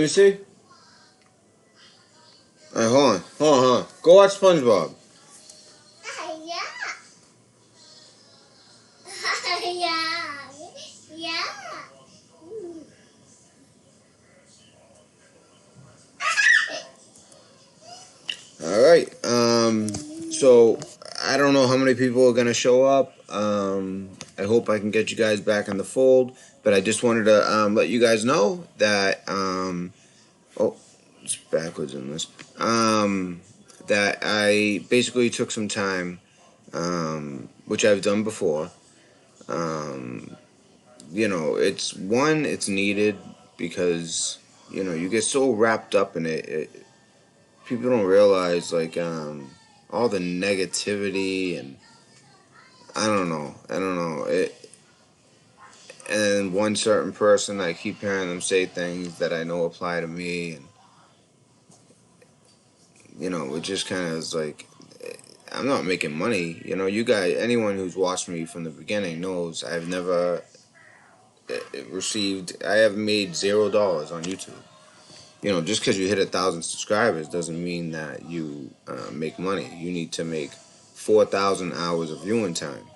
me see. Alright, hold on. Go watch SpongeBob. Alright, so I don't know how many people are gonna show up. I hope I can get you guys back in the fold, but I just wanted to let you guys know that oh, it's backwards in this. That I basically took some time, which I've done before. It's needed because you get so wrapped up in it. People don't realize like all the negativity and I don't know it. And one certain person, I keep hearing them say things that I know apply to me, and it just kind of is like I'm not making money. You guys, anyone who's watched me from the beginning knows I've never I have made $0 on YouTube. Just because you hit 1,000 subscribers doesn't mean that you make money. You need to make 4,000 hours of viewing time,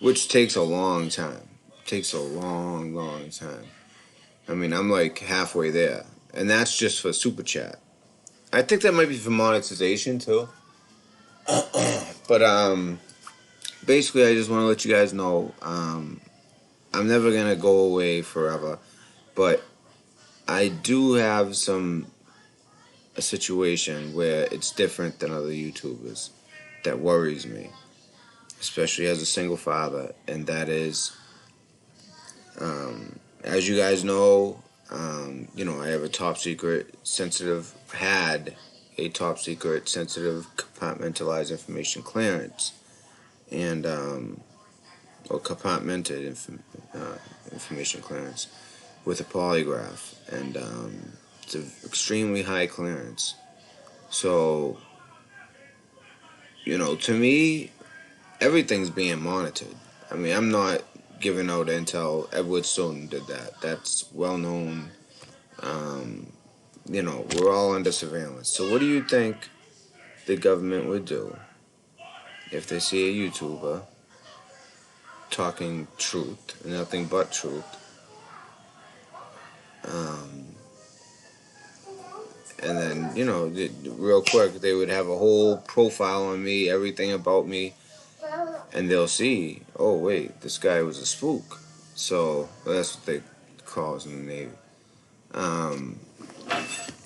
which takes a long time. Takes a long, long time. I mean, I'm like halfway there, and that's just for super chat. I think that might be for monetization too. But basically, I just want to let you guys know I'm never gonna go away forever, but I do have a situation where it's different than other YouTubers that worries me, especially as a single father, and that is, as you guys know, I have a top secret sensitive compartmentalized information clearance, and or compartmented information clearance with a polygraph, and it's an extremely high clearance. So, to me, everything's being monitored. I mean, I'm not giving out intel. Edward Snowden did that. That's well known. We're all under surveillance. So what do you think the government would do if they see a YouTuber talking truth, nothing but truth, and then, real quick, they would have a whole profile on me, everything about me, and they'll see, oh, wait, this guy was a spook. So, that's what they call us in the Navy.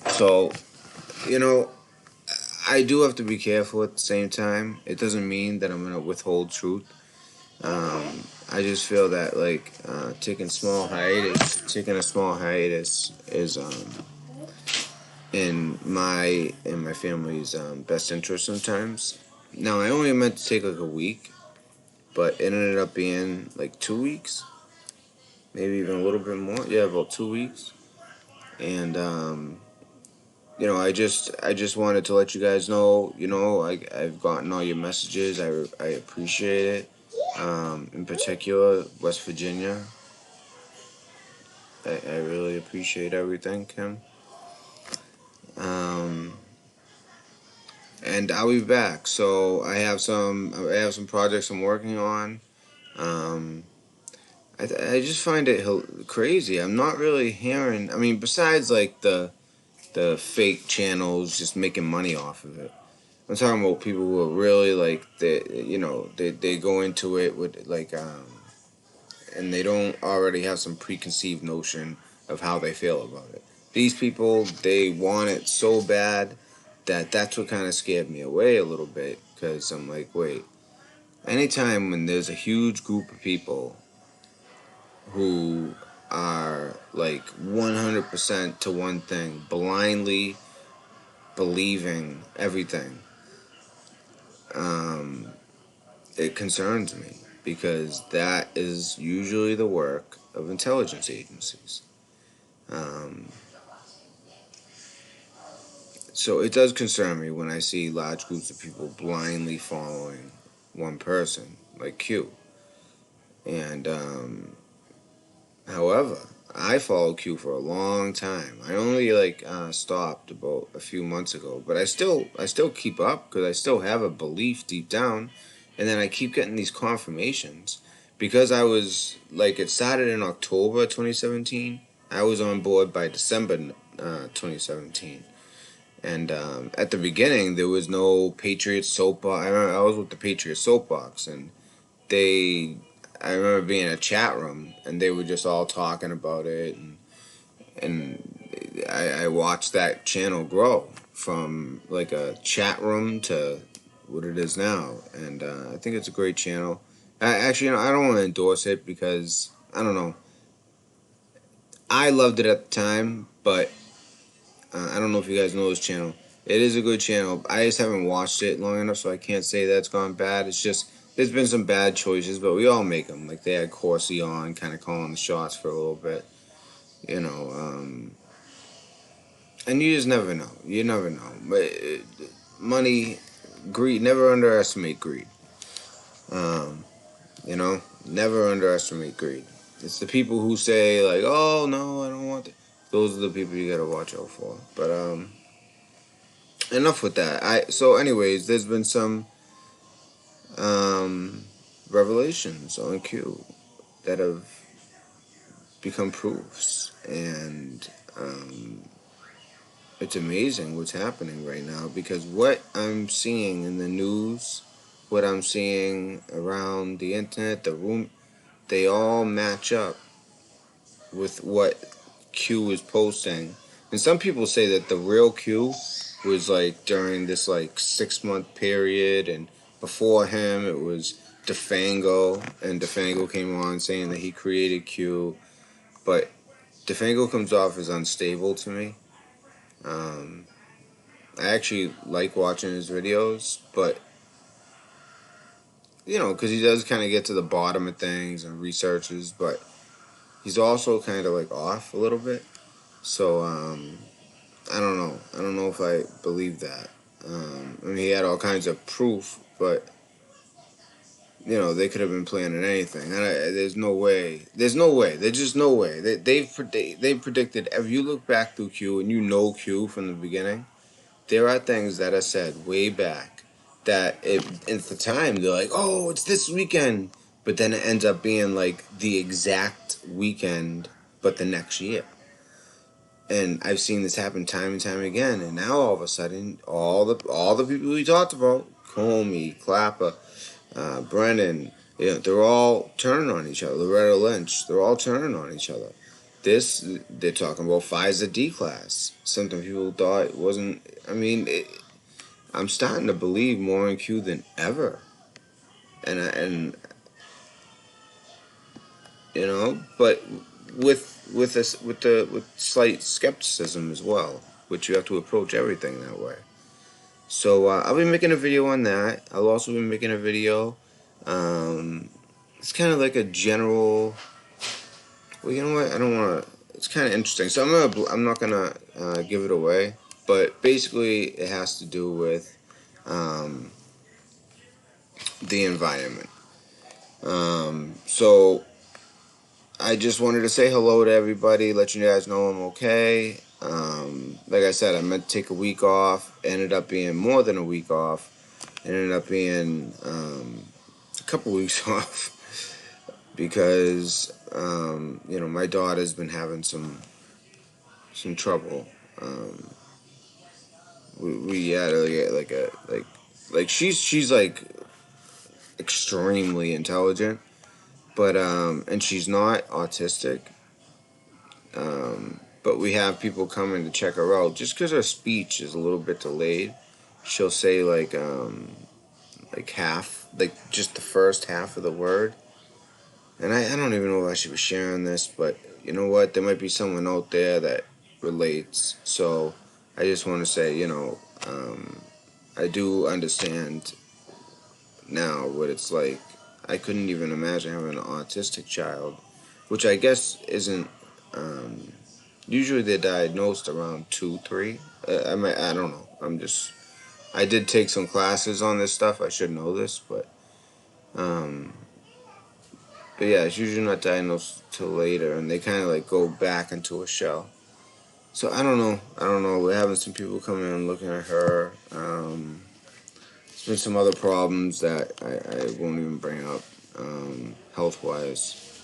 So, I do have to be careful at the same time. It doesn't mean that I'm going to withhold truth. I just feel that, like, taking a small hiatus is, in my family's best interest sometimes. Now, I only meant to take like a week, but it ended up being like 2 weeks, maybe even a little bit more. Yeah, about 2 weeks. And I just wanted to let you guys know. I've gotten all your messages. I appreciate it. In particular, West Virginia. I really appreciate everything, Kim. And I'll be back. So I have some projects I'm working on. I just find it crazy. I'm not really hearing. I mean, besides like the fake channels just making money off of it. I'm talking about people who are really like they go into it with like and they don't already have some preconceived notion of how they feel about it. These people, they want it so bad that's what kind of scared me away a little bit, because I'm like, wait, anytime when there's a huge group of people who are like 100% to one thing, blindly believing everything, it concerns me, because that is usually the work of intelligence agencies. So it does concern me when I see large groups of people blindly following one person, like Q. And, however, I followed Q for a long time. I only like stopped about a few months ago, but I still keep up because I still have a belief deep down, and then I keep getting these confirmations because I was like it started in October 2017. I was on board by December 2017. And at the beginning, there was no Patriot soapbox. I remember I was with the Patriot soapbox, and they I remember being in a chat room and they were just all talking about it, and I watched that channel grow from like a chat room to what it is now, and I think it's a great channel. Actually, I don't want to endorse it because I don't know. I loved it at the time, but I don't know if you guys know this channel. It is a good channel. I just haven't watched it long enough, so I can't say that it's gone bad. It's just there's been some bad choices, but we all make them. Like they had Corsi on, kind of calling the shots for a little bit, you know. And you just never know. You never know. But money, greed. Never underestimate greed. Um, never underestimate greed. It's the people who say like, "Oh no, I don't want it." Those are the people you gotta watch out for. But enough with that. Anyways, there's been some um, revelations on Q that have become proofs, and it's amazing what's happening right now because what I'm seeing in the news, what I'm seeing around the internet, the room, they all match up with what Q is posting. And some people say that the real Q was like during this like 6 month period, and before him it was DeFango, and DeFango came on saying that he created Q, but DeFango comes off as unstable to me. Um, I actually like watching his videos, but because he does kind of get to the bottom of things and researches, but he's also kind of like off a little bit. So I don't know. I don't know if I believe that. I mean, he had all kinds of proof, but they could have been planning anything. There's no way. There's no way. There's just no way. They've predicted. If you look back through Q and you know Q from the beginning, there are things that are said way back that at the time they're like, oh, it's this weekend, but then it ends up being like the exact weekend, but the next year. And I've seen this happen time and time again. And now all of a sudden, all the people we talked about, Comey, Clapper, Brennan, they're all turning on each other. Loretta Lynch, they're all turning on each other. They're talking about FISA D-class. Something people thought wasn't. I mean, I'm starting to believe more in Q than ever. But with slight skepticism as well, which you have to approach everything that way. So I'll be making a video on that. I'll also be making a video. It's kind of like a general. Well, you know what? I don't want to. It's kind of interesting. So I'm not gonna give it away. But basically, it has to do with the environment. So I just wanted to say hello to everybody, let you guys know I'm okay. Like I said, I meant to take a week off. It ended up being more than a week off. It ended up being a couple weeks off because my daughter's been having some trouble. We had like she's like extremely intelligent, but and she's not autistic. But we have people coming to check her out just because her speech is a little bit delayed. She'll say like half, like just the first half of the word. And I don't even know if I should be sharing this, but you know what? There might be someone out there that relates. So I just want to say, I do understand now what it's like. I couldn't even imagine having an autistic child, which I guess isn't. Usually they're diagnosed around 2, 3. I don't know. I did take some classes on this stuff. I should know this, but But yeah, it's usually not diagnosed till later, and they kind of like go back into a shell. So I don't know. I don't know. We're having some people come in and looking at her. There's been some other problems that I won't even bring up, health-wise.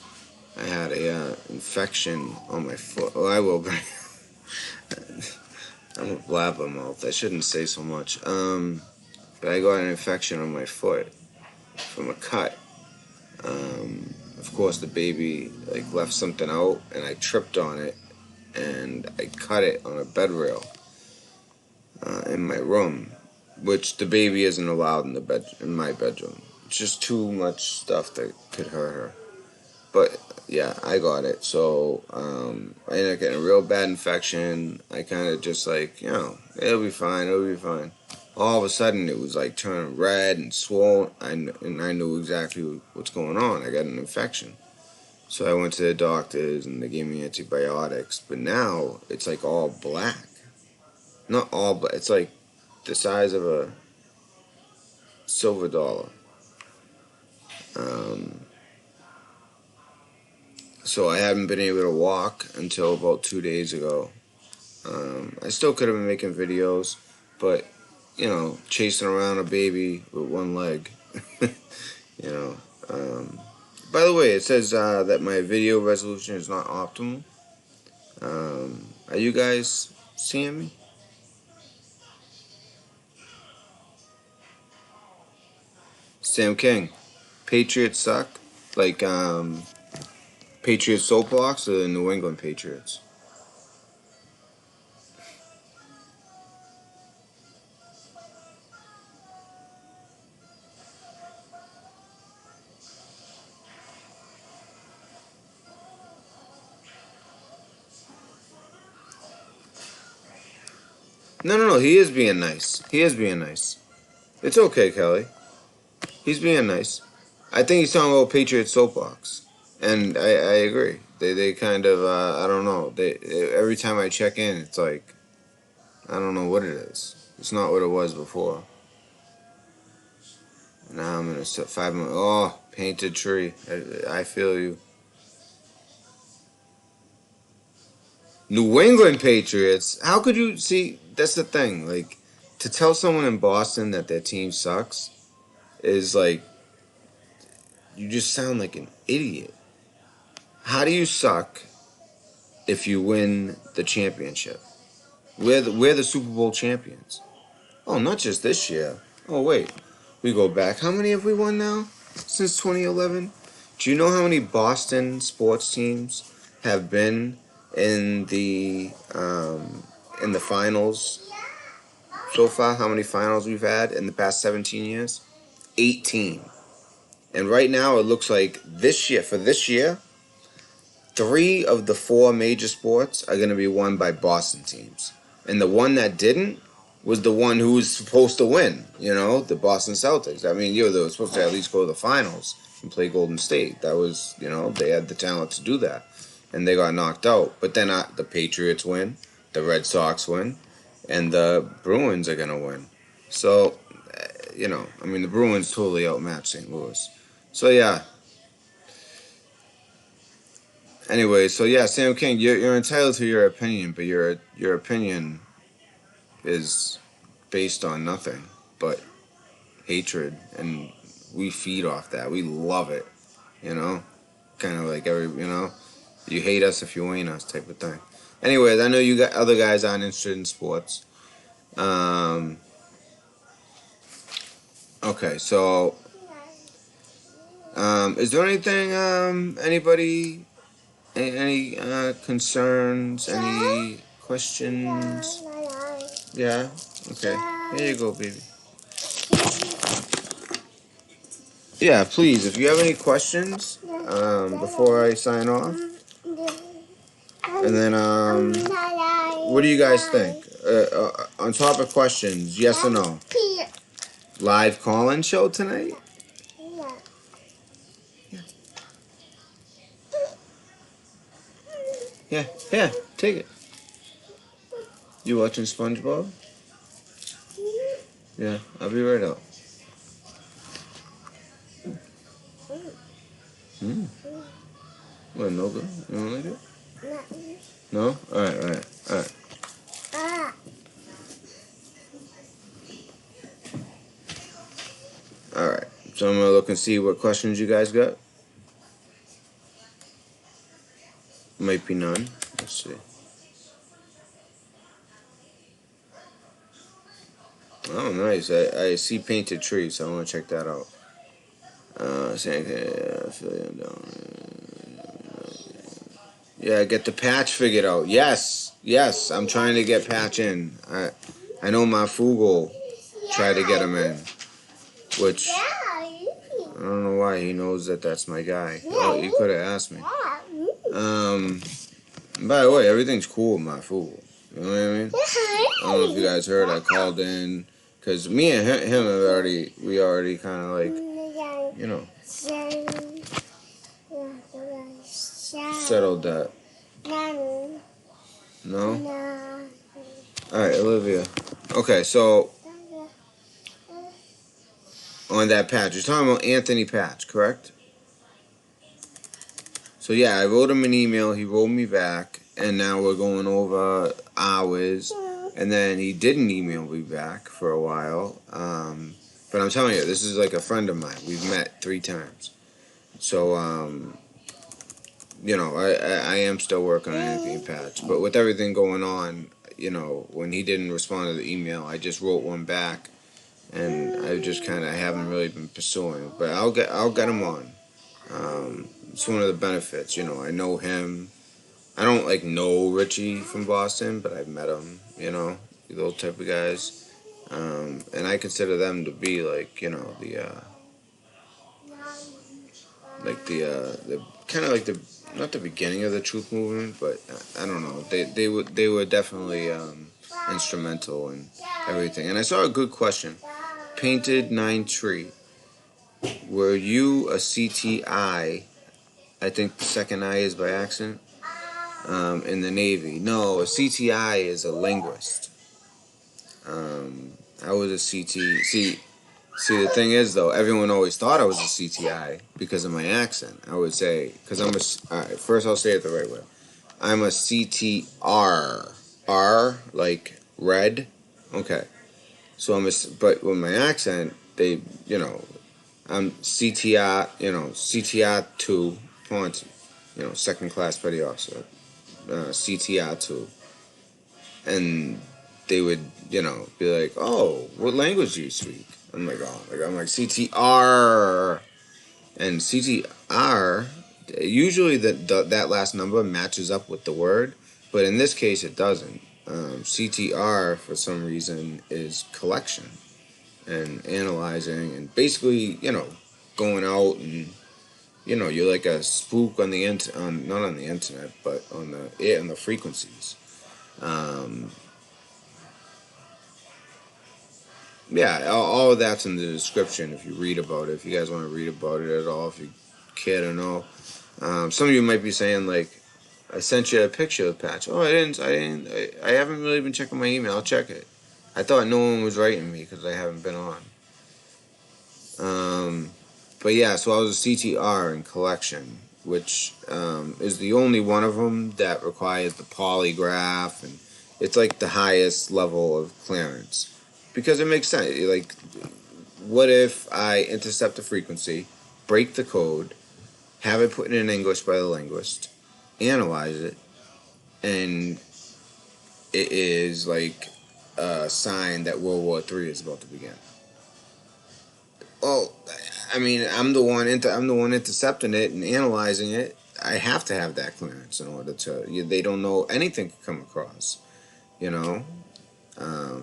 I had a infection on my foot. Well, I will bring. I'm a blabbermouth. I shouldn't say so much. But I got an infection on my foot from a cut. Of course, the baby like left something out, and I tripped on it, and I cut it on a bed rail in my room, which the baby isn't allowed in my bedroom. It's just too much stuff that could hurt her. But yeah, I got it. So I ended up getting a real bad infection. I kind of just like, it'll be fine. It'll be fine. All of a sudden, it was like turning red and swollen, and I knew exactly what's going on. I got an infection. So I went to the doctors, and they gave me antibiotics. But now, it's like all black. Not all black. It's like the size of a silver dollar. So I haven't been able to walk until about 2 days ago. I still could have been making videos, but, chasing around a baby with one leg, you know. By the way, it says that my video resolution is not optimal. Are you guys seeing me? Sam King, Patriots suck? Like, Patriots soapbox or the New England Patriots? No, he is being nice. He is being nice. It's okay, Kelly. He's being nice. I think he's talking about Patriots soapbox. And I agree. They kind of, I don't know. Every time I check in, it's like, I don't know what it is. It's not what it was before. Now I'm in a 5 month. Oh, painted tree. I feel you. New England Patriots. How could you see? That's the thing. Like, to tell someone in Boston that their team sucks is like, you just sound like an idiot. How do you suck if you win the championship? We're the Super Bowl champions. Oh, not just this year. Oh, wait. We go back. How many have we won now? Since 2011? Do you know how many Boston sports teams have been in the finals so far? How many finals we've had in the past 17 years? 18. And right now it looks like for this year, 3 of the 4 major sports are going to be won by Boston teams. And the one that didn't was the one who was supposed to win, the Boston Celtics. I mean, they were supposed to at least go to the finals and play Golden State. That was, they had the talent to do that. And they got knocked out. But then the Patriots win, the Red Sox win, and the Bruins are going to win. So, the Bruins totally outmatched St. Louis. So, yeah. Anyway, so yeah, Sam King, you're entitled to your opinion, but your opinion is based on nothing but hatred, and we feed off that. We love it, kind of like you hate us if you ain't us type of thing. Anyways, I know you got other guys aren't interested in sports. Okay, so is there anything anybody? Any concerns? Any questions? Yeah? Okay. Here you go, baby. Yeah, please, if you have any questions before I sign off. And then, what do you guys think? On top of questions, yes or no? Live call-in show tonight? Yeah, take it. You watching SpongeBob? Yeah, I'll be right out. Hmm. What, no good? You don't like it? No. No? Alright, alright, alright. Alright. So I'm gonna look and see what questions you guys got. Might be none. Let's see. Oh, nice. I see painted trees, so I want to check that out. Yeah, get the patch figured out. Yes, yes. I'm trying to get patch in. I know my Fugal tried to get him in, which I don't know why he knows that that's my guy. Well, he could have asked me. By the way, everything's cool with my Fugal. You know what I mean? I don't know if you guys heard. I called in because me and him have we already kind of like, you know, settled that. No? Alright, Olivia. Okay, so on that patch, you're talking about Anthony Patch, correct? So yeah, I wrote him an email, he wrote me back, and now we're going over hours, and then he didn't email me back for a while. But I'm telling you, this is like a friend of mine. We've met 3 times. So, you know, I am still working on Anthony Patch. But with everything going on, you know, when he didn't respond to the email, I just wrote one back, and I just kind of haven't really been pursuing. But I'll get him on. It's one of the benefits, you know. I know him. I don't like know Richie from Boston, but I've met him. You know, those type of guys, and I consider them to be like, you know, the kind of like the not the beginning of the truth movement, but I don't know. They were definitely instrumental in everything. And I saw a good question. Painted 9 Tree. Were you a CTI? I think the second I is by accident. In the Navy. No, a CTI is a linguist. I was a CT. See, the thing is though, everyone always thought I was a CTI because of my accent. I would say, because I'm a. All right, first I'll say it the right way. I'm a CTR. R like red. Okay. So but with my accent, they, you know, I'm CTI. You know, CTI 2. You know, second class petty officer. CTI 2. And they would, you know, be like, "Oh, what language do you speak?" I'm like, "Oh, I'm like CTR," and CTR. Usually, that last number matches up with the word, but in this case, it doesn't. CTR for some reason is collection and analyzing and basically, you know, going out and, you know, you're like a spook on the not on the internet, but on the frequencies. Um, Yeah, all of that's in the description if you read about it. If you guys want to read about it at all, if you care to know. Some of you might be saying like, I sent you a picture of the patch. Oh, I haven't really been checking my email. I'll check it. I thought no one was writing me because I haven't been on. Um, but yeah, so I was a CTR in collection, which is the only one of them that requires the polygraph, and it's like the highest level of clearance because it makes sense. Like, what if I intercept the frequency, break the code, have it put in English by the linguist, analyze it, and it is like a sign that World War III is about to begin? Well, I mean, I'm the one intercepting it and analyzing it. I have to have that clearance in order to. They don't know anything could come across, you know.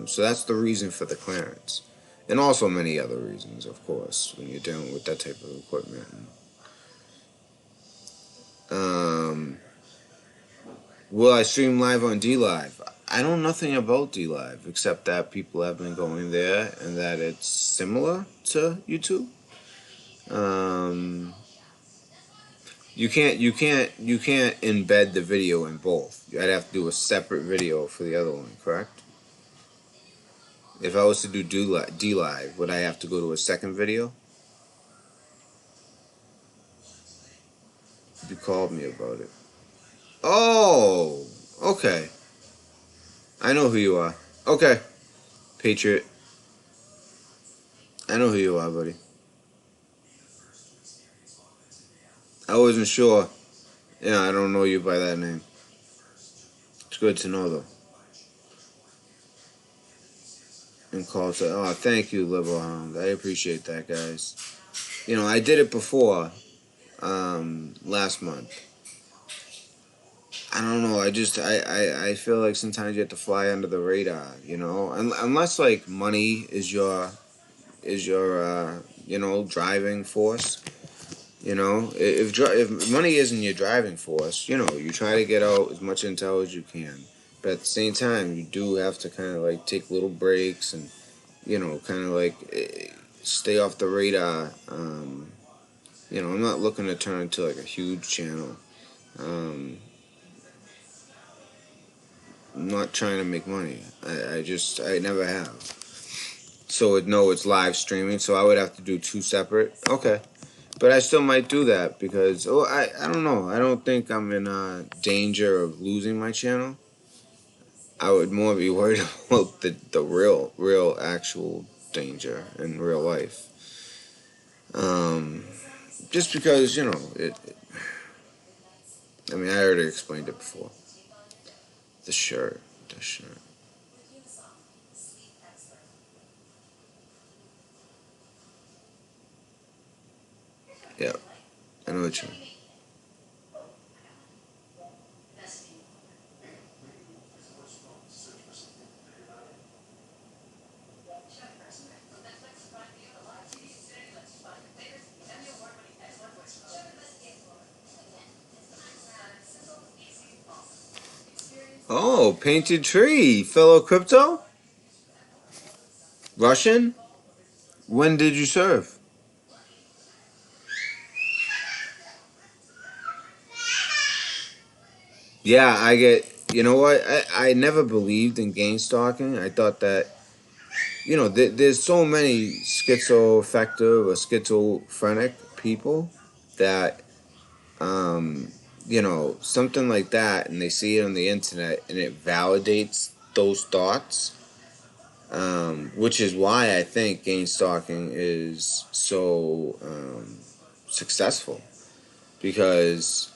So that's the reason for the clearance, and also many other reasons, of course, when you're dealing with that type of equipment. Um, will I stream live on D Live? I know nothing about D Live except that people have been going there and that it's similar to YouTube. Um, you can't embed the video in both. I'd have to do a separate video for the other one, correct? If I was to do D Live, would I have to go to a second video? You called me about it. Oh, okay. I know who you are. Okay, Patriot. I know who you are, buddy. I wasn't sure. Yeah, I don't know you by that name. It's good to know, though. And call to, oh, thank you, Liberal Hound. I appreciate that, guys. You know, I did it before, last month. I don't know. I feel like sometimes you have to fly under the radar, you know, unless like money is your driving force. You know, if money isn't your driving force, you know, you try to get out as much intel as you can, but at the same time, you do have to kind of like take little breaks and kind of like stay off the radar. I'm not looking to turn into like a huge channel. Um, I'm not trying to make money. I never have. So it's live streaming. So I would have to do two separate. Okay, but I still might do that because I don't know. I don't think I'm in danger of losing my channel. I would more be worried about the real actual danger in real life. Just because I mean, I already explained it before. The shirt. Yeah, I know what you mean. Oh, painted tree, fellow crypto, Russian. When did you serve? Yeah, I get. You know what? I never believed in gain stalking. I thought that there's so many schizoaffective or schizophrenic people that something like that, and they see it on the internet, and it validates those thoughts. Which is why I think gain stalking is so successful, because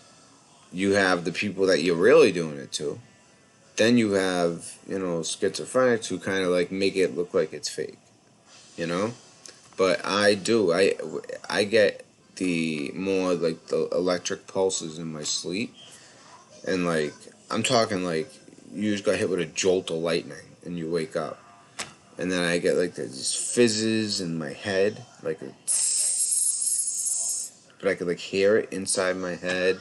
you have the people that you're really doing it to. Then you have schizophrenics who kind of like make it look like it's fake, you know. But I get the more like the electric pulses in my sleep, and like I'm talking like you just got hit with a jolt of lightning and you wake up, and then I get like these fizzes in my head, like but I could like hear it inside my head,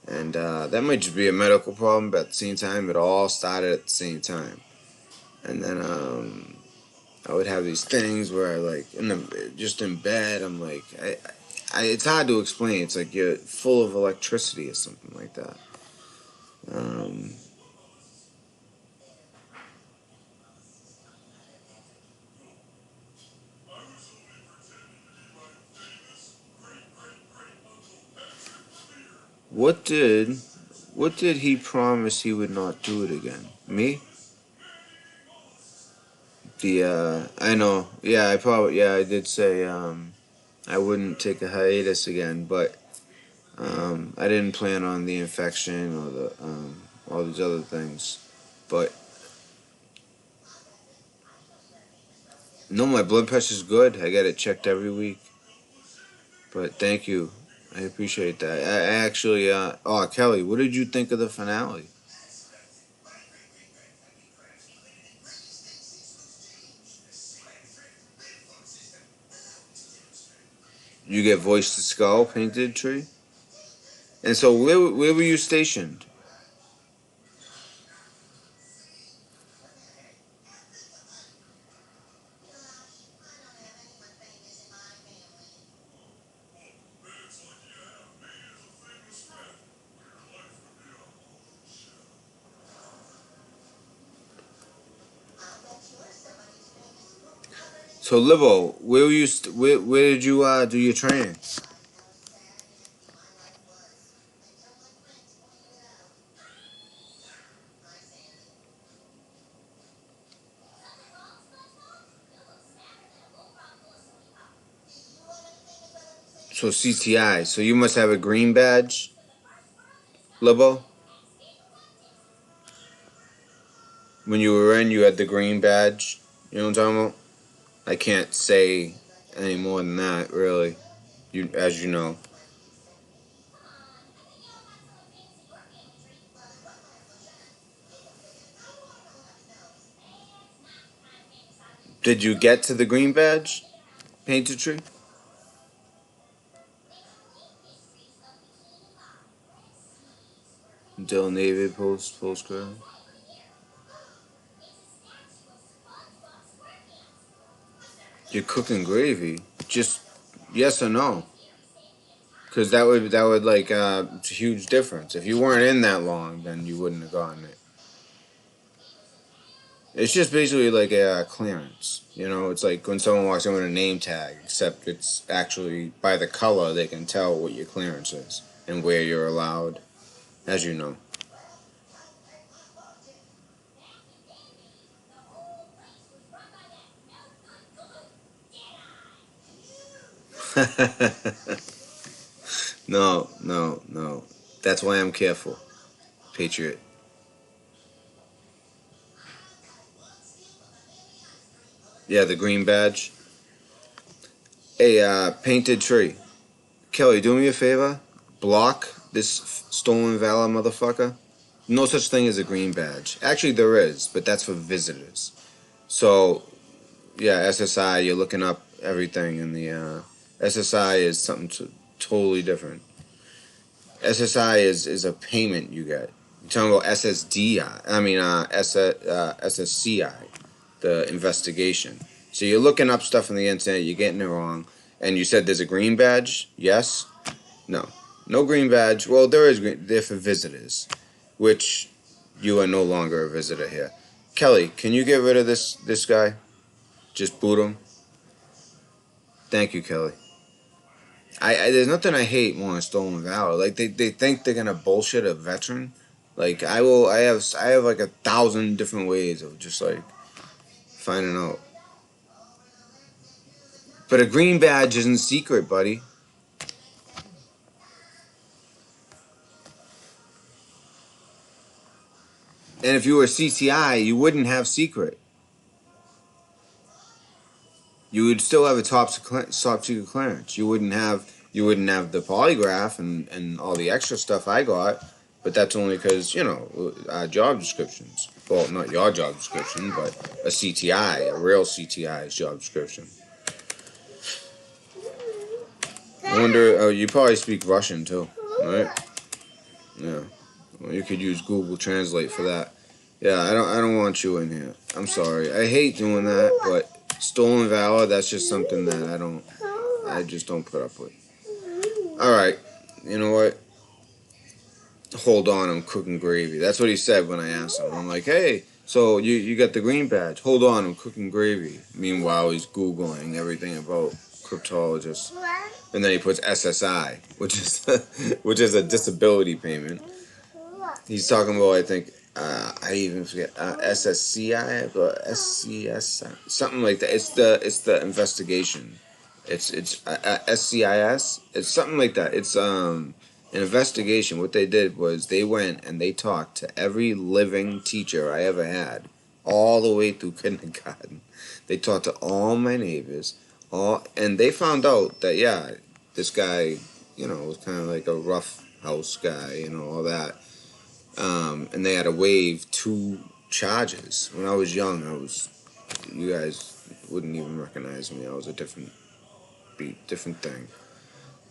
and that might just be a medical problem, but at the same time, it all started at the same time, and then I would have these things where I like just in bed, I'm like it's hard to explain. It's like you're full of electricity or something like that. Um, what did what did he promise he would not do it again? Me? I know. Yeah, I did say I wouldn't take a hiatus again, but I didn't plan on the infection or the all these other things. But no, my blood pressure's good. I get it checked every week. But thank you. I appreciate that. I actually, Kelly, what did you think of the finale? You get voice to skull painted tree? And so where were you stationed? So Livo, where did you do your training? So CTI. So you must have a green badge, Libo? When you were in, you had the green badge. You know what I'm talking about? I can't say any more than that, really. As you know. Did you get to the green badge, painted tree? Until Navy postgrad. You're cooking gravy. Just yes or no? Because that would like it's a huge difference. If you weren't in that long, then you wouldn't have gotten it. It's just basically like a clearance. You know, it's like when someone walks in with a name tag, except it's actually by the color they can tell what your clearance is and where you're allowed, as you know. No, no, no. That's why I'm careful, Patriot. Yeah, the green badge. A painted tree. Kelly, do me a favor. Block this stolen valor motherfucker. No such thing as a green badge. Actually, there is, but that's for visitors. So, yeah, SSI, you're looking up everything in the. SSI is something totally different. SSI is a payment you get. You're talking about SSDI. I mean, SSCI, the investigation. So you're looking up stuff on the internet, you're getting it wrong, and you said there's a green badge? Yes? No. No green badge. Well, there is green. They're for visitors, which you are no longer a visitor here. Kelly, can you get rid of this guy? Just boot him. Thank you, Kelly. I there's nothing I hate more than stolen valor. Like they think they're gonna bullshit a veteran. Like I have like 1,000 different ways of just like finding out. But a green badge isn't secret, buddy. And if you were CTI, you wouldn't have secret. You would still have a top secret clearance. You wouldn't have the polygraph and all the extra stuff I got. But that's only because job descriptions. Well, not your job description, but a CTI, a real CTI's job description. I wonder. Oh, you probably speak Russian too, right? Yeah. Well, you could use Google Translate for that. Yeah, I don't want you in here. I'm sorry. I hate doing that, but stolen valor, that's just something that I just don't put up with. All right. You know what? Hold on, I'm cooking gravy. That's what he said when I asked him. I'm like, hey, so you got the green badge. Hold on, I'm cooking gravy. Meanwhile, he's Googling everything about cryptologists. And then he puts SSI, which is a disability payment. He's talking about, I think, I even forget SSCI, but SCS, something like that. It's the investigation. It's SCIS. It's something like that. It's an investigation. What they did was they went and they talked to every living teacher I ever had, all the way through kindergarten. They talked to all my neighbors, and they found out that this guy, was kind of like a rough house guy, all that. And they had to waive 2 charges. When I was young, you guys wouldn't even recognize me. I was a different thing.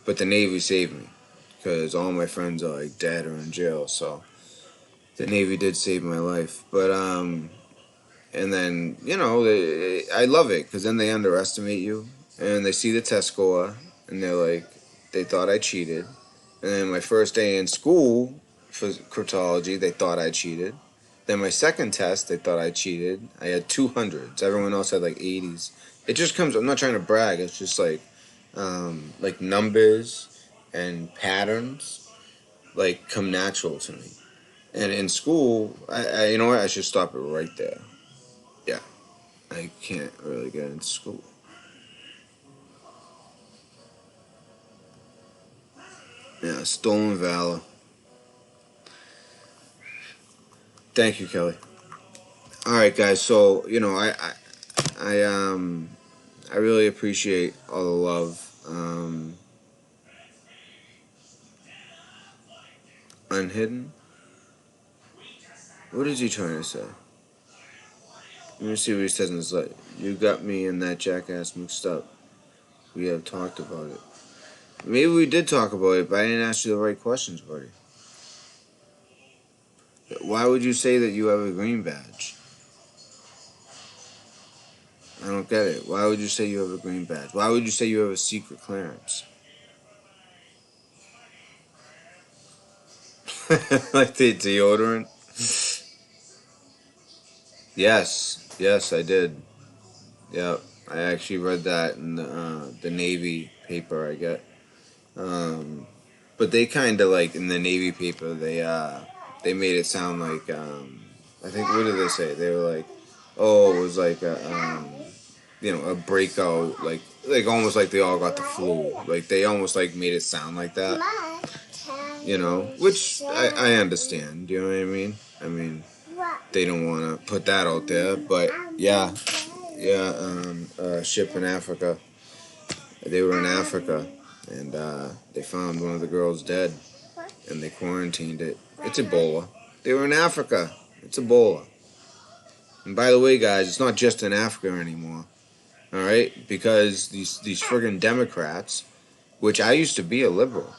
But the Navy saved me because all my friends are like dead or in jail. So the Navy did save my life. But and then I love it because then they underestimate you and they see the test score and they're like, they thought I cheated. And then my first day in school for cryptology, they thought I cheated. Then my second test, they thought I cheated. I had 200s. Everyone else had like 80s. It just comes. I'm not trying to brag. It's just like numbers and patterns like come natural to me. And in school, I you know what? I should stop it right there. Yeah, I can't really get into school. Yeah, stolen valor. Thank you, Kelly. All right, guys. So I I really appreciate all the love. Unhidden. What is he trying to say? Let me see what he says in his letter. You got me and that jackass mixed up. We have talked about it. Maybe we did talk about it, but I didn't ask you the right questions, buddy. Why would you say that you have a green badge? I don't get it. Why would you say you have a green badge? Why would you say you have a secret clearance? Like the deodorant? Yes, I did. Yep, I actually read that in the Navy paper I get. Um, but they kind of like in the Navy paper they made it sound like I think what did they say? They were like, oh, it was like a breakout, like almost like they all got the flu. Like they almost like made it sound like that. Which I understand. You know what I mean? I mean, they don't want to put that out there, but yeah, ship in Africa. They were in Africa, and they found one of the girls dead, and they quarantined it. It's Ebola. They were in Africa. It's Ebola. And by the way, guys, it's not just in Africa anymore. All right, because these friggin' Democrats, which I used to be a liberal.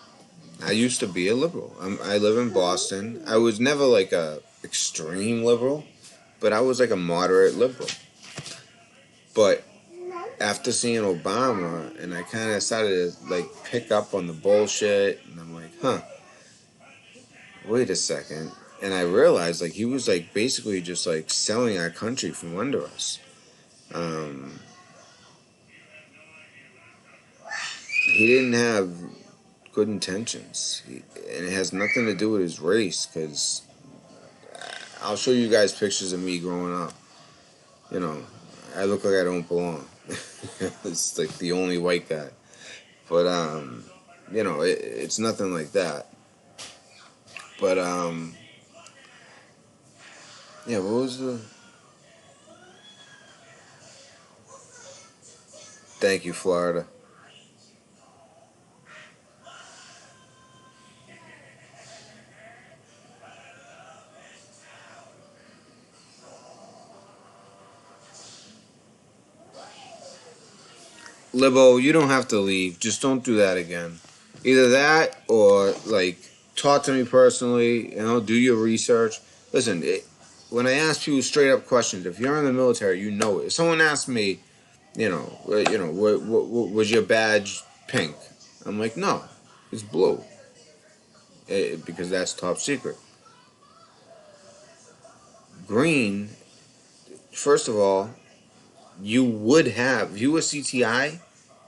I used to be a liberal. I live in Boston. I was never like a extreme liberal, but I was like a moderate liberal. But after seeing Obama, and I kind of started to like pick up on the bullshit, and I'm like, huh, wait a second. And I realized like he was like basically just like selling our country from under us. Um, he didn't have good intentions, and it has nothing to do with his race. Because I'll show you guys pictures of me growing up. You know, I look like I don't belong. It's like the only white guy. But it's nothing like that. But yeah, what was the? Thank you, Florida. Libo, you don't have to leave. Just don't do that again. Either that or like talk to me personally. Do your research. Listen, when I ask people straight up questions, if you're in the military, you know it. If someone asks me, was your badge pink? I'm like, no, it's blue, because that's top secret. Green, first of all, you would have, if you were CTI,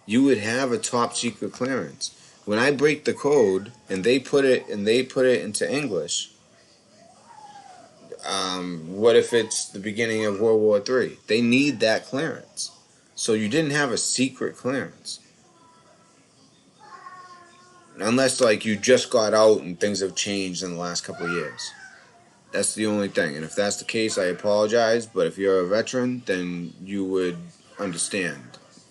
you would have a top secret clearance. When I break the code and they put it into English, what if it's the beginning of World War III? They need that clearance. So you didn't have a secret clearance. Unless like you just got out and things have changed in the last couple of years. That's the only thing. And if that's the case, I apologize. But if you're a veteran, then you would understand.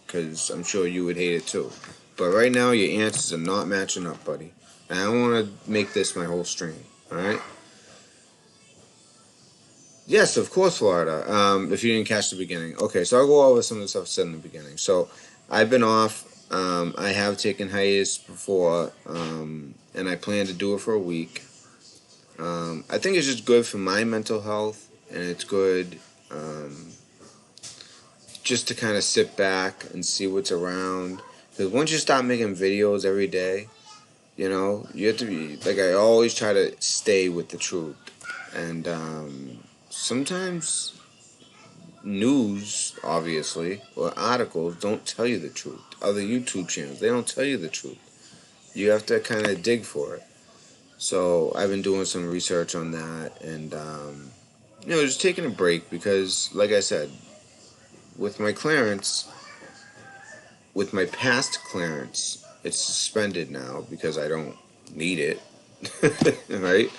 Because I'm sure you would hate it too. But right now, your answers are not matching up, buddy. And I don't want to make this my whole stream. Alright? Yes, of course, Florida. If you didn't catch the beginning. Okay, so I'll go over some of the stuff said in the beginning. So I've been off. I have taken hiatus before. And I plan to do it for a week. I think it's just good for my mental health, and it's good just to kind of sit back and see what's around. Because once you stop making videos every day, you have to be, like, I always try to stay with the truth. And sometimes news, obviously, or articles don't tell you the truth. Other YouTube channels, they don't tell you the truth. You have to kind of dig for it. So I've been doing some research on that, and just taking a break because, like I said, with my clearance, with my past clearance, it's suspended now because I don't need it, right?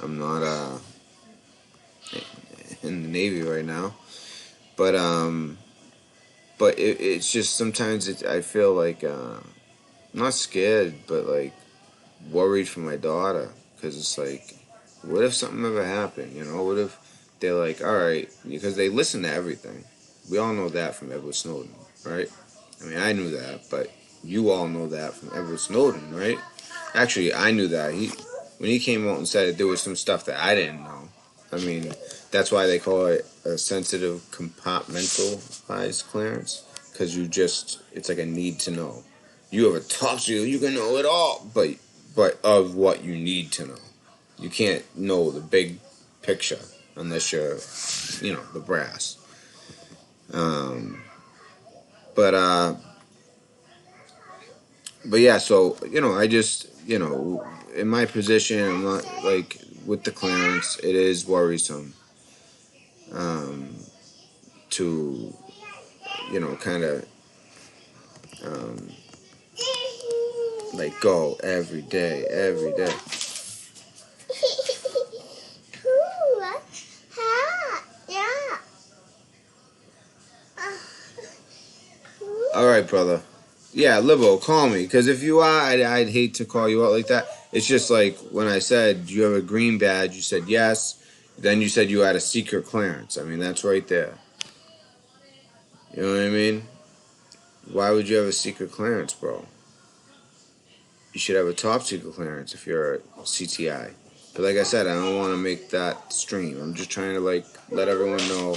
I'm not in the Navy right now, but it's just sometimes I feel like I'm not scared, but like worried for my daughter, because it's like, what if something ever happened? You know, what if they're like, all right, because they listen to everything. We all know that from Edward Snowden, right? I mean, I knew that, but you all know that from Edward Snowden, right? Actually, I knew that. When he came out and said that there was some stuff that I didn't know. I mean, that's why they call it a sensitive compartmentalized clearance, because it's like a need to know. You have a top secret, you can know it all, but of what you need to know. You can't know the big picture unless you're, the brass. But but yeah, so I just in my position, I'm not like with the clearance. It is worrisome um, to kind of um, like go every day, every day. All right, brother. Yeah, Libo, call me. Because if you are, I'd hate to call you out like that. It's just like when I said, do you have a green badge? You said yes. Then you said you had a secret clearance. I mean, that's right there. You know what I mean? Why would you have a secret clearance, bro? You should have a top secret clearance if you're a CTI. But like I said, I don't want to make that stream. I'm just trying to like let everyone know,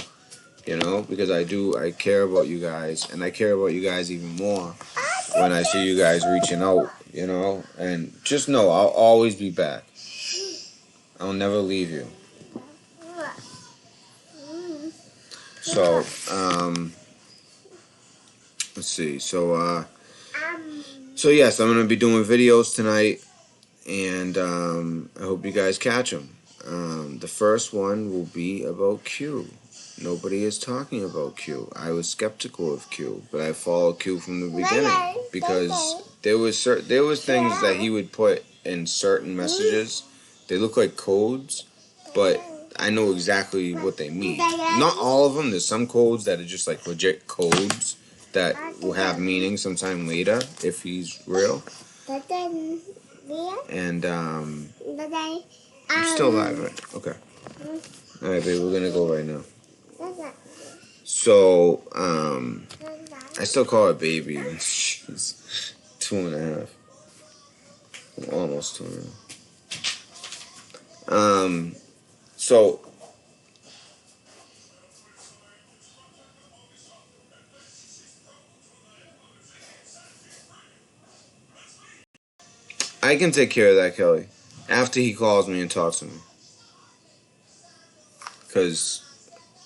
because I care about you guys, and I care about you guys even more when I see you guys reaching out, and just know I'll always be back. I'll never leave you. So, let's see. So yes, I'm gonna be doing videos tonight, and I hope you guys catch them. The first one will be about Q. Nobody is talking about Q. I was skeptical of Q, but I followed Q from the beginning because there was things that he would put in certain messages. They look like codes, but I know exactly what they mean. Not all of them. There's some codes that are just like legit codes that will have meaning sometime later if he's real. And I'm still alive, right? Okay. All right, babe. We're gonna go right now. So, I still call her baby. She's 2.5. Almost 2.5. So, I can take care of that, Kelly, after he calls me and talks to me. Because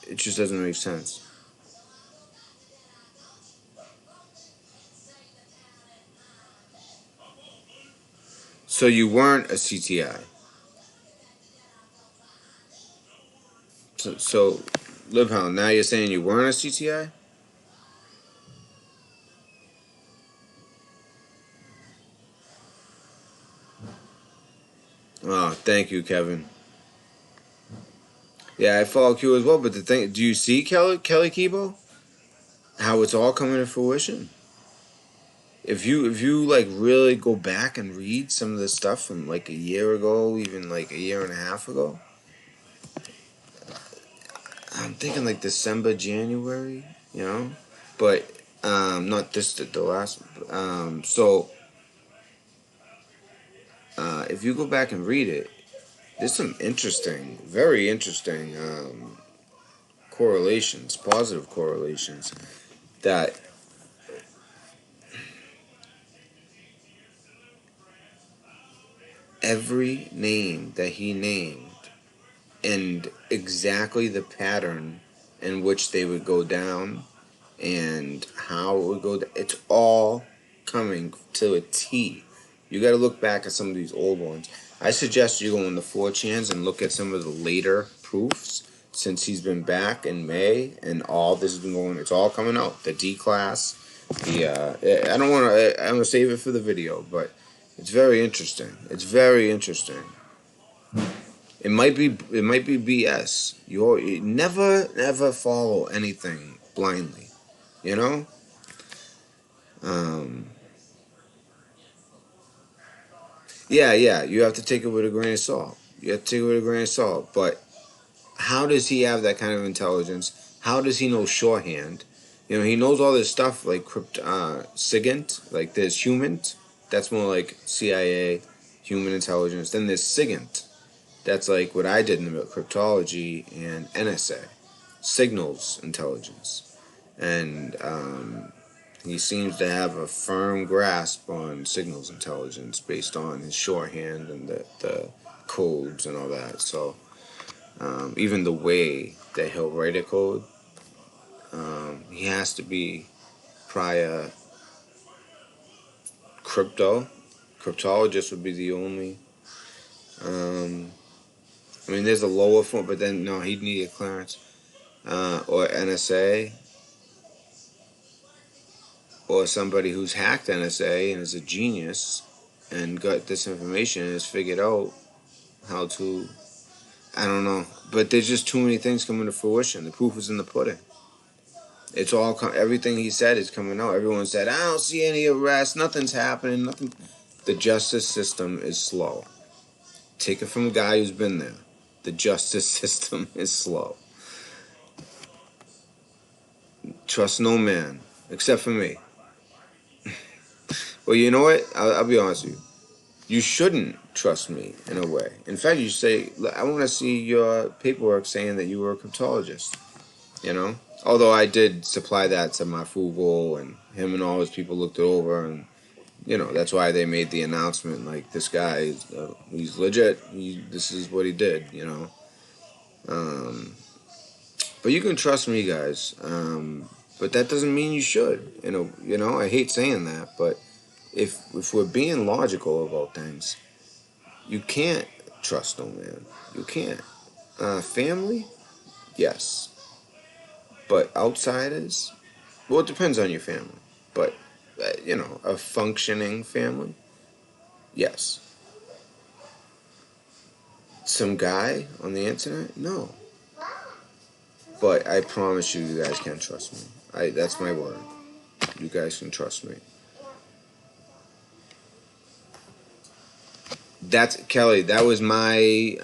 it just doesn't make sense. So you weren't a CTI. So Libhound, now you're saying you weren't a CTI? Oh, thank you, Kevin. Yeah, I follow Q as well, but the thing, do you see Kelly Kibo? How it's all coming to fruition? If you like really go back and read some of the stuff from like a year ago, even like a year and a half ago, I'm thinking like December, January, but not this the last. So if you go back and read it, there's some interesting, very interesting correlations, positive correlations that every name that he named and exactly the pattern in which they would go down and how it would go down, it's all coming to a T. You got to look back at some of these old ones. I suggest you go on the 4chans and look at some of the later proofs since he's been back in May, and all this has been going. It's all coming out. The D class. I'm gonna save it for the video, but It's very interesting. It's very interesting. It might be BS. You never follow anything blindly. You know. Um, yeah. You have to take it with a grain of salt. You have to take it with a grain of salt. But how does he have that kind of intelligence? How does he know shorthand? He knows all this stuff like SIGINT, like there's HUMINT. That's more like CIA, human intelligence. Then there's SIGINT. That's like what I did in the cryptology and NSA, signals intelligence. And he seems to have a firm grasp on signals intelligence based on his shorthand and the codes and all that. So even the way that he'll write a code, he has to be prior cryptologist would be the only. Um, I mean, there's a lower form, but then no, he'd need a clearance or NSA or somebody who's hacked NSA and is a genius and got this information and has figured out how to. I don't know, but there's just too many things coming to fruition. The proof is in the pudding. It's all everything he said is coming out. Everyone said, "I don't see any arrests. Nothing's happening. Nothing." The justice system is slow. Take it from a guy who's been there. The justice system is slow. Trust no man, except for me. Well, you know what? I'll be honest with you. You shouldn't trust me in a way. In fact, you say, I want to see your paperwork saying that you were a cryptologist. Although I did supply that to my Fugal, and him and all his people looked it over, and that's why they made the announcement. Like, this guy, he's legit. This is what he did. But you can trust me, guys. But that doesn't mean you should. I hate saying that, but if we're being logical about things, you can't trust no man. You can't. Family, yes, but outsiders. Well, it depends on your family, but a functioning family, yes. Some guy on the internet, no. But I promise you guys can trust me. That's my word. You guys can trust me. That's Kelly. That was my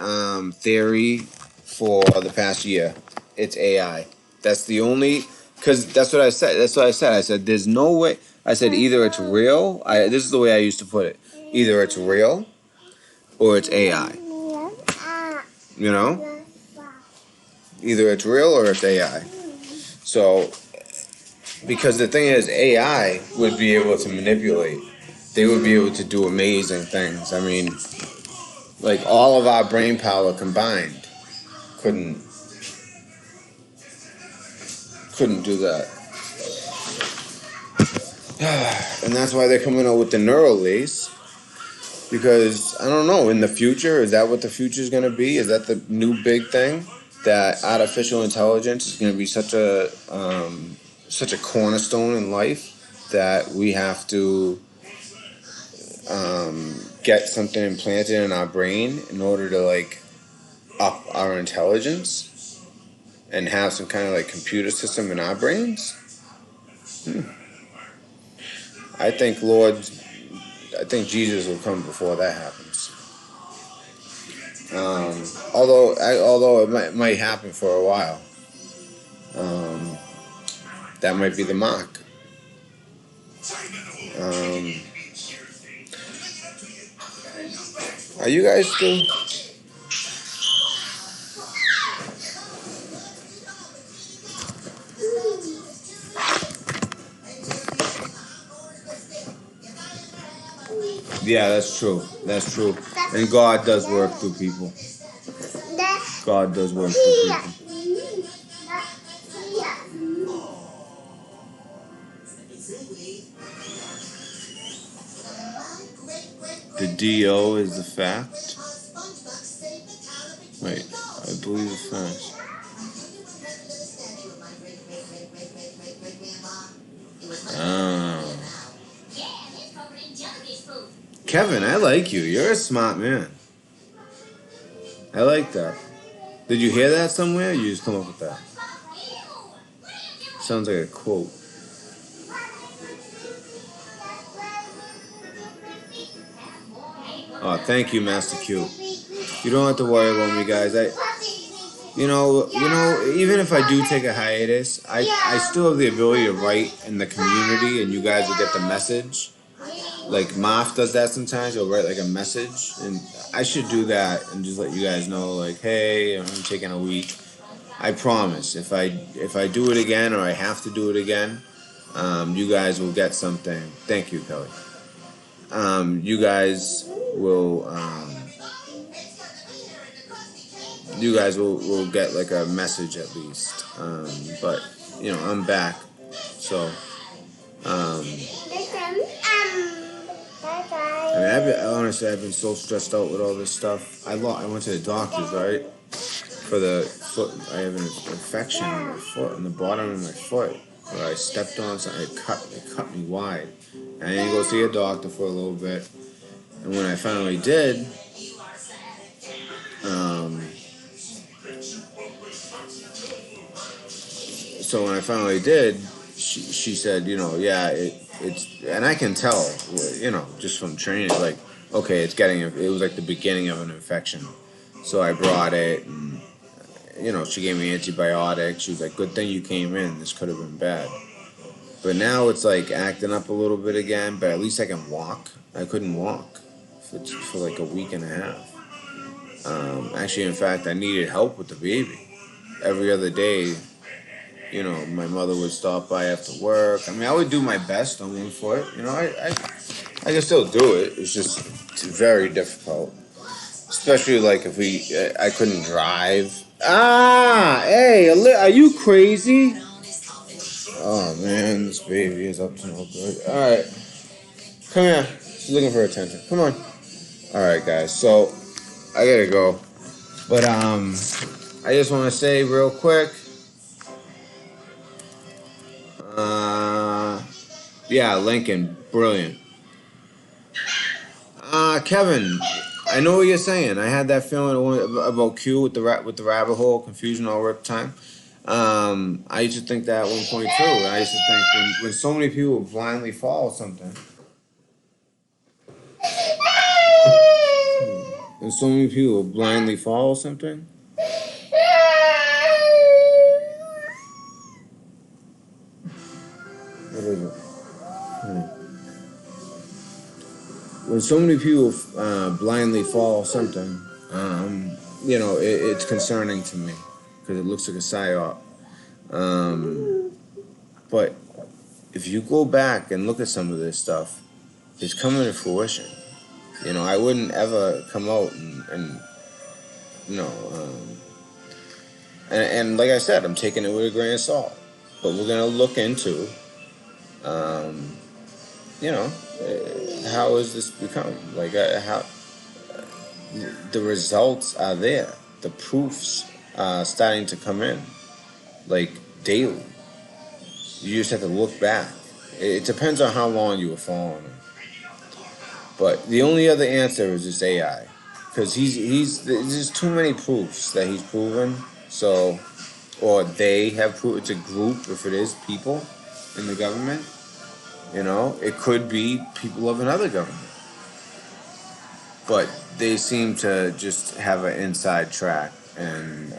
theory for the past year. It's AI. That's the only, because that's what I said. I said there's no way. I said either it's real. This is the way I used to put it. Either it's real, or it's AI. Either it's real or it's AI. So, because the thing is, AI would be able to manipulate. They would be able to do amazing things. I mean, like all of our brain power combined couldn't do that. And that's why they're coming out with the neural lace. Because I don't know, in the future, is that what the future is going to be? Is that the new big thing? That artificial intelligence is going to be such a cornerstone in life that we have to get something implanted in our brain in order to up our intelligence and have some kind of computer system in our brains. I think Jesus will come before that happens. Although it might happen for a while. That might be the mark. Are you guys still? Yeah, that's true. That's true. And God does work through people. God does work through people. The DO is the fact. Wait, I believe it's fact. Oh. Kevin, I like you. You're a smart man. I like that. Did you hear that somewhere? Or you just come up with that. Sounds like a quote. Oh, thank you, Master Q. You don't have to worry about me, guys. Even if I do take a hiatus, I still have the ability to write in the community, and you guys will get the message. Like Moff does that sometimes. He'll write like a message, and I should do that and just let you guys know, like, hey, I'm taking a week. I promise. If I do it again or I have to do it again, you guys will get something. Thank you, Kelly. You guys will. You guys will get like a message at least. But I'm back, so. Honestly, I've been so stressed out with all this stuff. I went to the doctors, right? For the foot, I have an infection in my foot, in the bottom of my foot, where I stepped on something. It cut me wide. And I didn't go see a doctor for a little bit, and when I finally did, so when I finally did, she said, yeah, it's, and I can tell, just from training, like, okay, it was like the beginning of an infection. So I brought it, and, she gave me antibiotics. She was like, good thing you came in. This could have been bad. But now it's like acting up a little bit again, but at least I can walk. I couldn't walk for like a week and a half. Actually, in fact, I needed help with the baby. Every other day, my mother would stop by after work. I mean, I would do my best on one foot. I can still do it. It's very difficult. Especially like if I couldn't drive. Hey, are you crazy? Oh man, this baby is up to no good. All right, come here. She's looking for attention. Come on. All right, guys. So I gotta go, but I just want to say real quick. Yeah, Lincoln, brilliant. Kevin, I know what you're saying. I had that feeling about Q with the rabbit hole confusion all the time. I used to think that at one point too. I used to think when so many people blindly follow something, when so many people blindly follow something. What is it? When so many people blindly follow something, it's concerning to me because it looks like a psyop. But if you go back and look at some of this stuff, it's coming to fruition. I wouldn't ever come out and and like I said, I'm taking it with a grain of salt. But we're gonna look into, how has this become? Like how the results are there, the proofs are starting to come in, like daily. You just have to look back. It depends on how long you were following him. But the only other answer is this AI, because there's too many proofs that he's proven. So, or they have proved. It's a group. If it is people in the government, it could be people of another government. But they seem to just have an inside track, and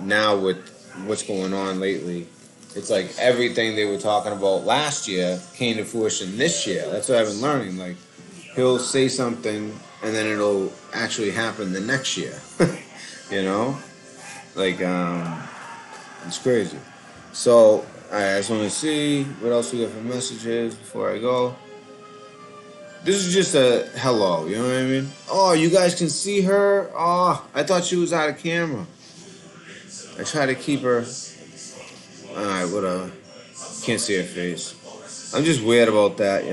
now with what's going on lately, it's like everything they were talking about last year came to fruition this year. That's what I've been learning. Like, he'll say something, and then it'll actually happen the next year. Like, it's crazy. So, I just want to see what else we got for messages before I go. This is just a hello, you know what I mean? Oh, you guys can see her? Oh, I thought she was out of camera. I try to keep her. Alright, whatever. Can't see her face. I'm just weird about that,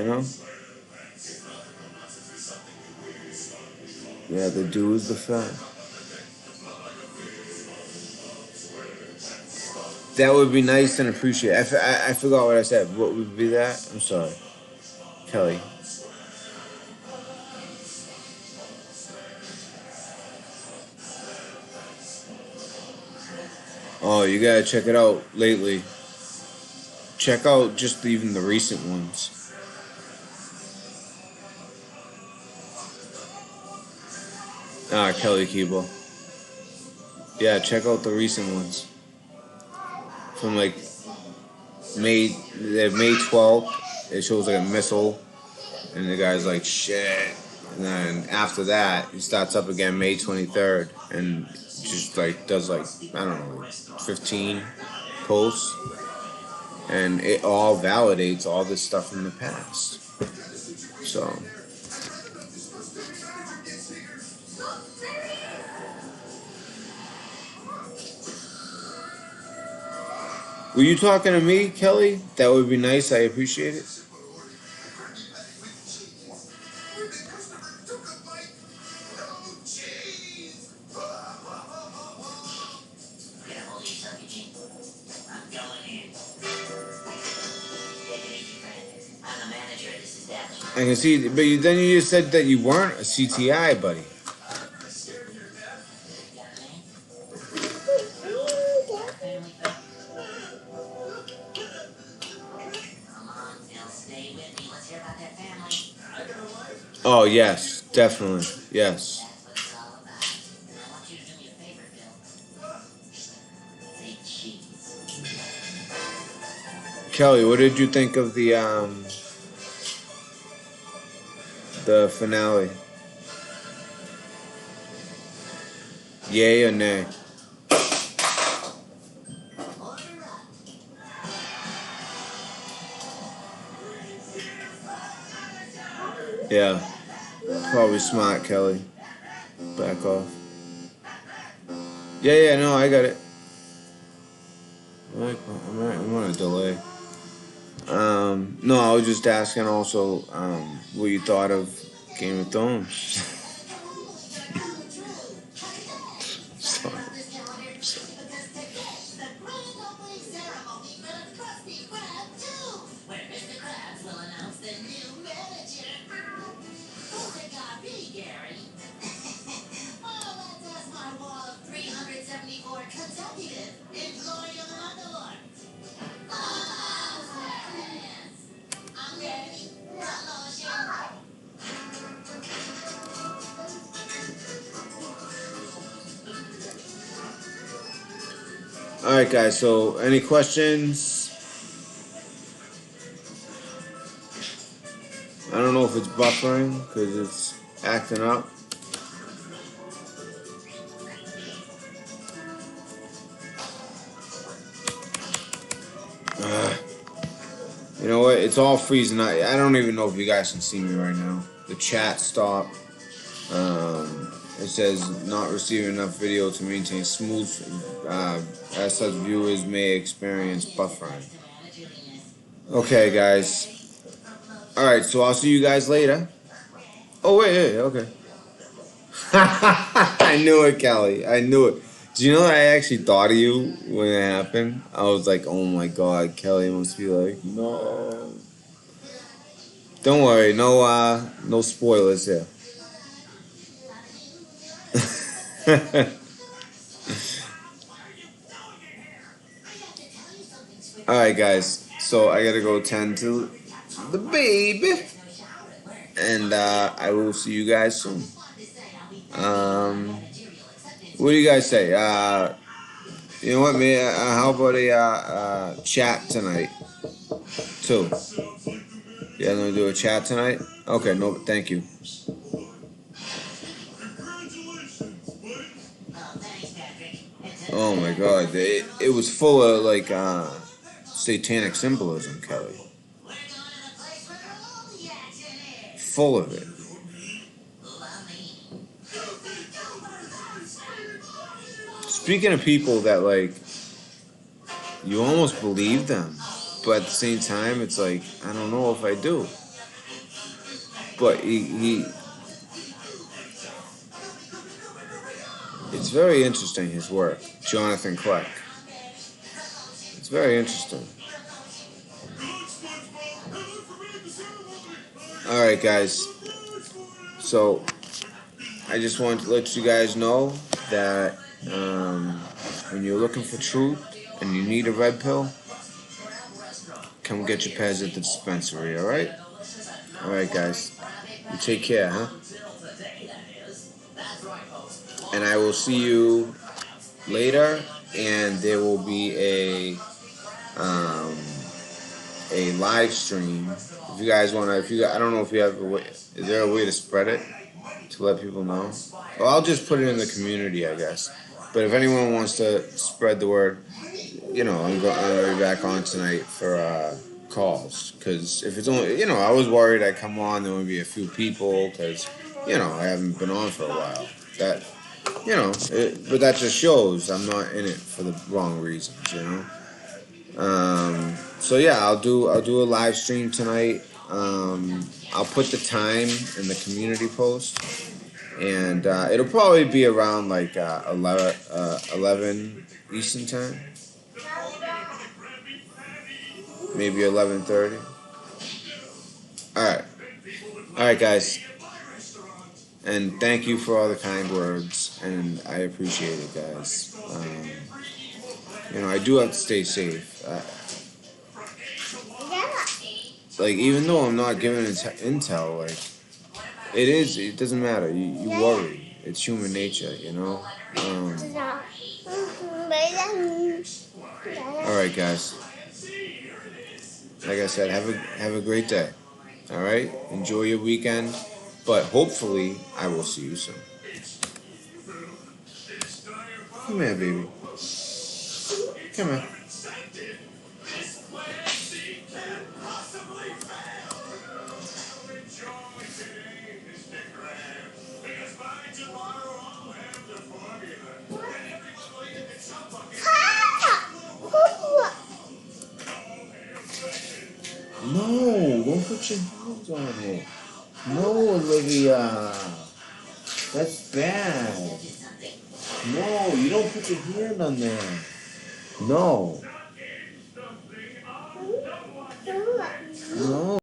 Yeah, the dude's the fat. That would be nice and appreciated. I forgot what I said. What would be that? I'm sorry. Kelly. Oh, you gotta check it out lately. Check out just even the recent ones. Kelly Keeble. Yeah, check out the recent ones from like May 12th. It shows like a missile, and the guy's like shit. And then after that, he starts up again May 23rd, and just like does like I don't know, like 15 posts, and it all validates all this stuff from the past. So. Were you talking to me, Kelly? That would be nice. I appreciate it. I can see, but then you just said that you weren't a CTI, buddy. Oh, yes, definitely. Yes. Kelly, what did you think of the finale? Yay or nay? Yeah. Probably smart, Kelly. Back off. Yeah, no, I got it. I'm on a delay. No, I was just asking also what you thought of Game of Thrones. Sorry. All right, guys. So, any questions? I don't know if it's buffering because it's acting up. You know what? It's all freezing. I don't even know if you guys can see me right now. The chat stopped. It says not receiving enough video to maintain smooth. As such, viewers may experience buffering. Okay, guys. All right, so I'll see you guys later. Oh wait, okay. I knew it, Kelly. I knew it. Do you know I actually thought of you when it happened? I was like, oh my god, Kelly must be like, no. Don't worry, no spoilers here. All right, guys. So I gotta go tend to the baby, and I will see you guys soon. What do you guys say? You know what, man? How about a chat tonight, too? Yeah, gonna do a chat tonight. Okay, no, thank you. Oh my god, it was full of like satanic symbolism, Kelly. Full of it. Speaking of people that like, you almost believe them, but at the same time, it's like I don't know if I do. But he it's very interesting, his work, Jonathan Clark. It's very interesting. All right, guys. So I just wanted to let you guys know that when you're looking for truth and you need a red pill, come get your peds at the dispensary, alright? Alright, guys. You take care, huh? And I will see you later, and there will be a live stream. If you guys want to, I don't know if you have a way, is there a way to spread it to let people know? Well, I'll just put it in the community, I guess. But if anyone wants to spread the word, I'm going to be back on tonight for calls. Because if it's only, I was worried I'd come on, there would be a few people, because, I haven't been on for a while. That, but that just shows I'm not in it for the wrong reasons. So yeah, I'll do a live stream tonight. I'll put the time in the community post, and it'll probably be around like 11 Eastern time, maybe 11:30. All right, guys, and thank you for all the kind words, and I appreciate it, guys. I do have to stay safe. Like, even though I'm not giving intel, like, it doesn't matter. You worry. It's human nature, All right, guys. Like I said, have a great day. All right? Enjoy your weekend, but hopefully I will see you soon. Come here, baby. Come here. No, don't put your hands on it. No, Olivia. That's bad. No, you don't put your hand on there. No. No.